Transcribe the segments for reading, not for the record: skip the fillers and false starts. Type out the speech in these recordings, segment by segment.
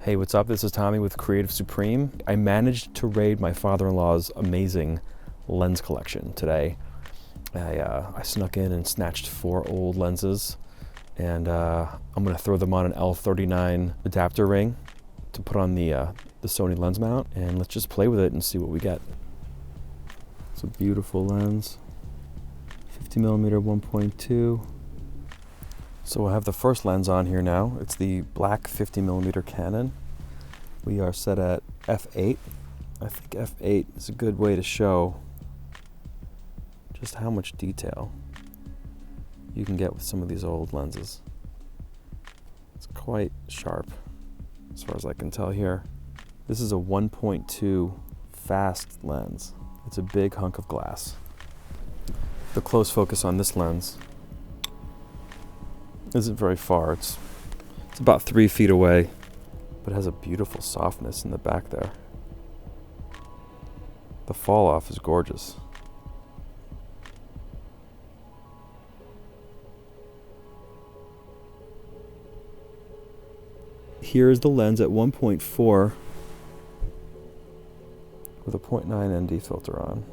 Hey, what's up? This is Tommy with Creative Supreme. I managed to raid my father-in-law's amazing lens collection today. I snuck in and snatched 4 old lenses, and I'm going to throw them on an L39 adapter ring to put on the Sony lens mount, and let's just play with it and see what we get. It's a beautiful lens, 50mm 1.2. So we'll have the first lens on here now. It's the black 50mm Canon. We are set at f8. I think f8 is a good way to show just how much detail you can get with some of these old lenses. It's quite sharp as far as I can tell here. This is a 1.2 fast lens. It's a big hunk of glass. The close focus on this lens isn't very far. It's about 3 feet away, but it has a beautiful softness in the back there. The fall off is gorgeous. Here's the lens at 1.4 with a 0.9 ND filter on.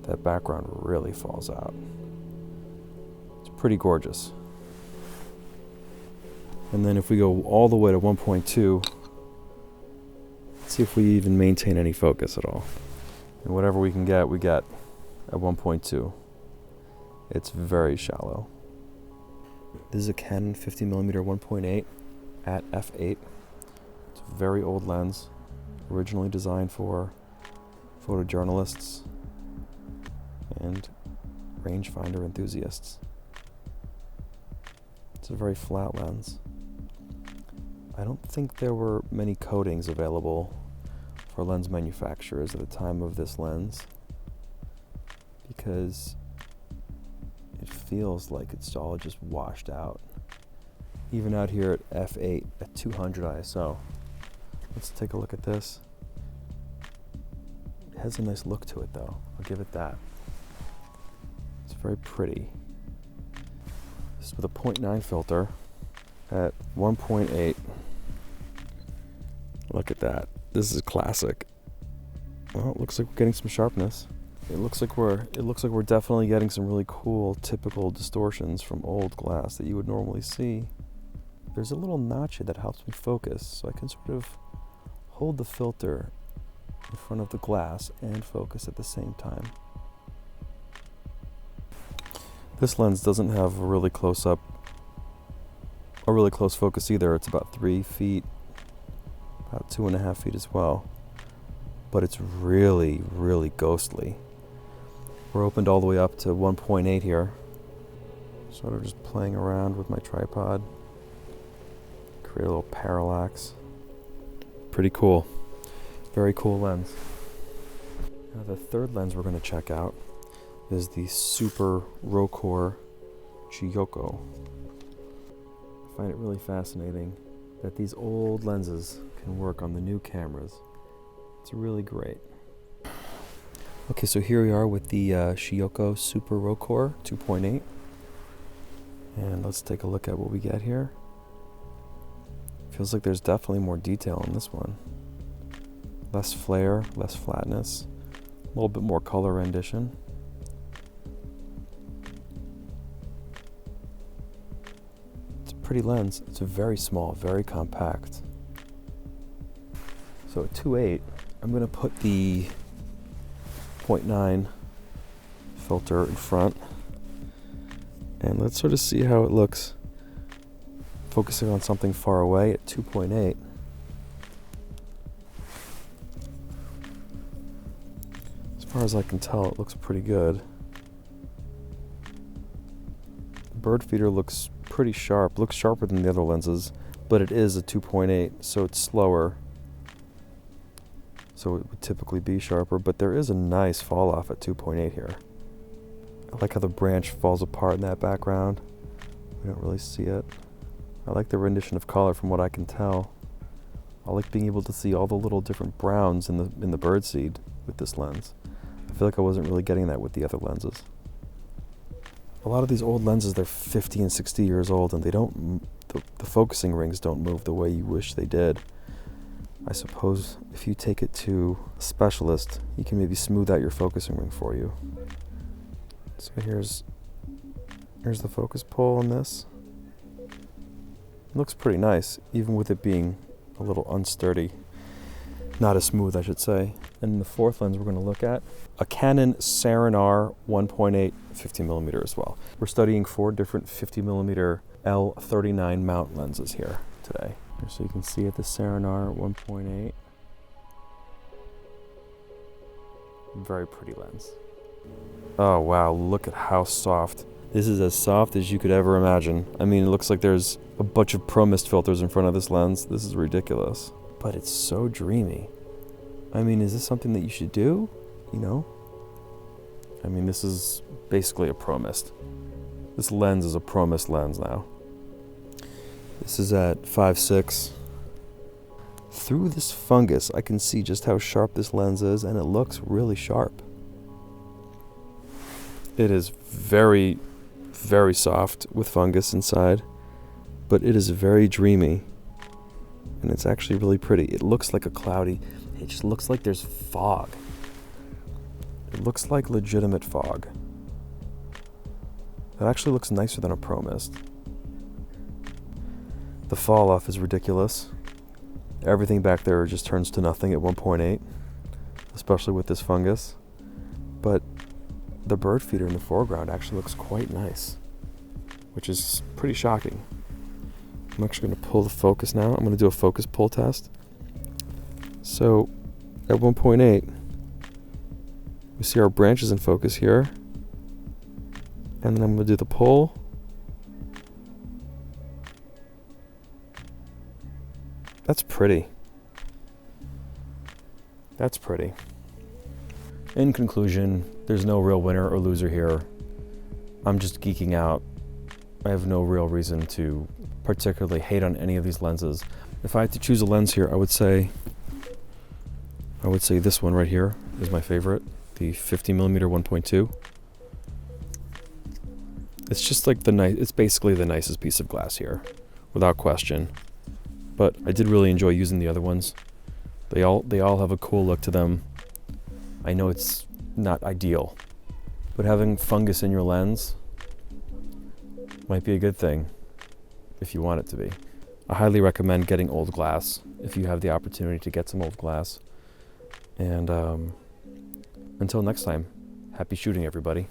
That background really falls out. Pretty gorgeous. And then if we go all the way to 1.2, let's see if we even maintain any focus at all. And whatever we can get, we get at 1.2. It's very shallow. This is a Canon 50mm 1.8 at f8. It's a very old lens, originally designed for photojournalists and rangefinder enthusiasts. It's a very flat lens. I don't think there were many coatings available for lens manufacturers at the time of this lens, because it feels like it's all just washed out. Even out here at f8 at 200 ISO. Let's take a look at this. It has a nice look to it though, I'll give it that. It's very pretty. This is with a 0.9 filter at 1.8. Look at that. This is classic. Well, it looks like we're getting some sharpness. It looks like we're definitely getting some really cool typical distortions from old glass that you would normally see. There's a little notch here that helps me focus, so I can sort of hold the filter in front of the glass and focus at the same time. This lens doesn't have a really close focus either. It's about 3 feet, about 2.5 feet as well. But it's really, really ghostly. We're opened all the way up to 1.8 here. Sort of just playing around with my tripod. Create a little parallax. Pretty cool. Very cool lens. Now the third lens we're going to check out is the Super Rokkor Chiyoko. I find it really fascinating that these old lenses can work on the new cameras. It's really great. Okay, so here we are with the Chiyoko Super Rokkor 2.8. And let's take a look at what we get here. Feels like there's definitely more detail in this one. Less flare, less flatness, a little bit more color rendition. Pretty lens. It's very small, very compact. So at 2.8, I'm going to put the 0.9 filter in front, and let's sort of see how it looks focusing on something far away at 2.8. As far as I can tell, it looks pretty good. The bird feeder looks pretty sharp, looks sharper than the other lenses, but it is a 2.8, so it's slower. So it would typically be sharper, but there is a nice fall off at 2.8 here. I like how the branch falls apart in that background. We don't really see it. I like the rendition of color from what I can tell. I like being able to see all the little different browns in the birdseed with this lens. I feel like I wasn't really getting that with the other lenses. A lot of these old lenses, they're 50 and 60 years old, and they don't, the focusing rings don't move the way you wish they did. I suppose if you take it to a specialist, he can maybe smooth out your focusing ring for you. So here's the focus pull on this. It looks pretty nice, even with it being a little unsturdy. Not as smooth, I should say. And the fourth lens we're going to look at, a Canon Serinar 1.8 50mm as well. We're studying 4 different 50mm L39 mount lenses here today. So you can see it, the Serenar 1.8. Very pretty lens. Oh wow, look at how soft. This is as soft as you could ever imagine. I mean, it looks like there's a bunch of Pro Mist filters in front of this lens. This is ridiculous. But it's so dreamy. I mean, is this something that you should do? You know? I mean, this is basically a Pro Mist. This lens is a Pro Mist lens now. This is at 5.6. Through this fungus, I can see just how sharp this lens is, and it looks really sharp. It is very, very soft with fungus inside, but it is very dreamy. And it's actually really pretty. It looks like a cloudy, it just looks like there's fog. It looks like legitimate fog. It actually looks nicer than a Pro Mist. The fall off is ridiculous. Everything back there just turns to nothing at 1.8, especially with this fungus. But the bird feeder in the foreground actually looks quite nice, which is pretty shocking. I'm actually going to pull the focus now. I'm going to do a focus pull test. So at 1.8, we see our branches in focus here. And then I'm going to do the pull. That's pretty. That's pretty. In conclusion, there's no real winner or loser here. I'm just geeking out. I have no real reason to particularly hate on any of these lenses. If I had to choose a lens here, I would say this one right here is my favorite, the 50mm 1.2. It's just like it's basically the nicest piece of glass here, without question. But I did really enjoy using the other ones. They all have a cool look to them. I know it's not ideal, but having fungus in your lens might be a good thing if you want it to be. I highly recommend getting old glass if you have the opportunity to get some old glass. And until next time, happy shooting, everybody.